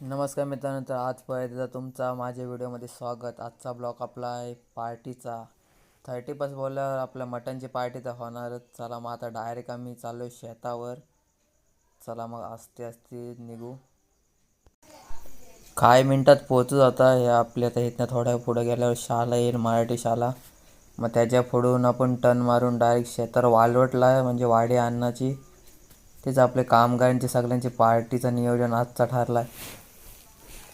नमस्कार मित्रांनो, तर आज परत एकदा तुमचा माझ्या व्हिडिओमध्ये स्वागत. आजचा ब्लॉग आपला आहे पार्टीचा. 30+ बोलल्यावर आपल्या मटनची पार्टी तर होणारच. चला मग आता डायरेक्ट आम्ही चाललो आहे शेतावर. चला मग आस्ते आस्ते निघू. काही मिनटात पोहोचू आता. हे आपल्या आता इथनं थोड्या पुढे गेल्यावर शाळा येईल, मराठी शाळा. मग त्याच्या पुढून आपण टर्न मारून डायरेक्ट शेतावर वालवटला आहे, म्हणजे वाडी अन्नाची. तेच आपले कामगारांची सगळ्यांची पार्टीचं नियोजन आजचा ठरला आहे.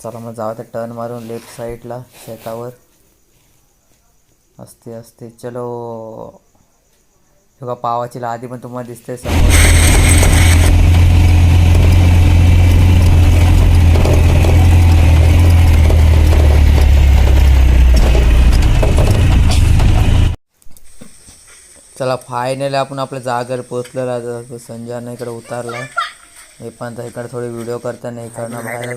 चला मग जाऊ ते टर्न मारून लेफ्ट साईडला शेतावर. असते असते चलो. बघा पावाची लादी पण तुम्हाला दिसते समोर. चला फायनली आपण आपल्या जागेवर पोचलेलो आहे. संजयनं इकडे उतारला आहे. हे पण तर इकडे थोडी व्हिडिओ करताना इकडनं बाहेर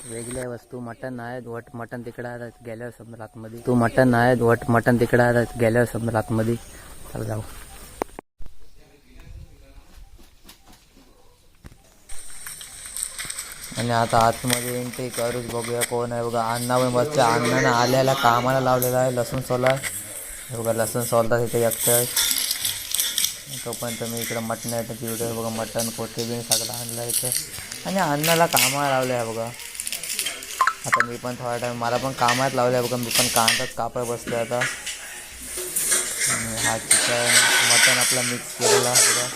वेगळ्या वस्तू मटन आहे. वट मटन तिकडे आहे गेल्यावर समजा आतमध्ये. तू मटन आहे वट मटन तिकडे आहे गेल्यावर समजा आतमध्ये. चला जाऊ. आणि आता आतमध्ये एंट्री करूच बघूया कोण आहे. बघा अण्णा पण मस्त. अण्णानं आल्याला कामाला लावलेला आहे लसूण सोला. बघा लसूण सोलता तिथे एकटं. तोपर्यंत मी इकडं मटणाची व्हिडिओ बघा. मटण कोथिंबीर सगळं आणलं इथं. आणि अण्णाला कामाला लावलं आहे बघा. आता मी पण थोडा टाईम मला पण कामात लावलं आहे बघा. मी पण कांदाच कापाय बसलो आता. हा चिकन मटण आपला मिक्स केलेला बघा.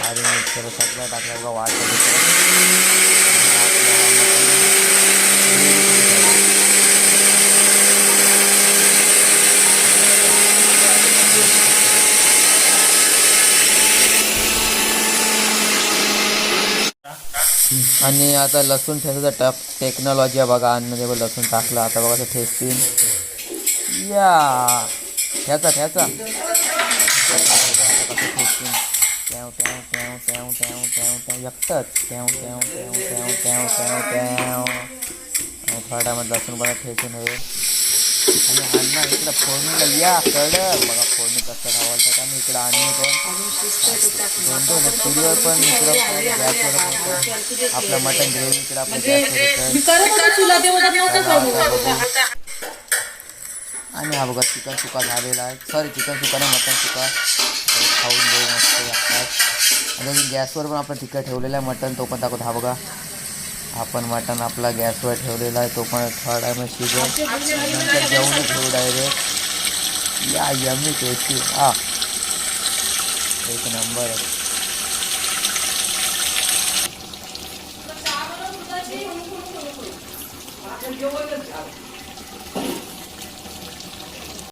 आणि मिक्सर सगळं टाकलं बघा. आणि आता लसूण ठेचायचा टेक्नॉलॉजी आहे बघा. अन्न ते लसूण टाकलं आता बघा ते ठेचतील. या ठेचा ठेचा ट्याव ट्याव ट्याव ट्याव ट्याव ट्याव ट्याव एकटंच ट्याव ट्याव ट्याव ट्याव ट्याव ट्याव ट्याव. थोड्यामध्ये लसूण बघा ठेचून होईल. आणि अन्न इकडं फोडणीला या कडक बघा. फोडणी कसं घालतात. आणि इकडं अन्न पण दोन चुलीवर पण इकडं गॅसवर पण आपलं मटण ग्रेव्ही इकडं आपलं गॅसवर. आणि हा बघा चिकन सुका झालेला आहे. सॉरी चिकन सुका नाही मटण सुका. खाऊन घेऊ मस्त लागतात. आणि गॅसवर पण आपण तिखट ठेवलेला आहे मटण. तो पण दाखवत. हा बघा आपण मटण आपला गॅसवर ठेवलेला आहे. तो पण थोडा टाईम शिजेल. नंतर जेवणच घेऊ डायरेक्ट. या यम्मी टेस्टी. एक नंबर आहे.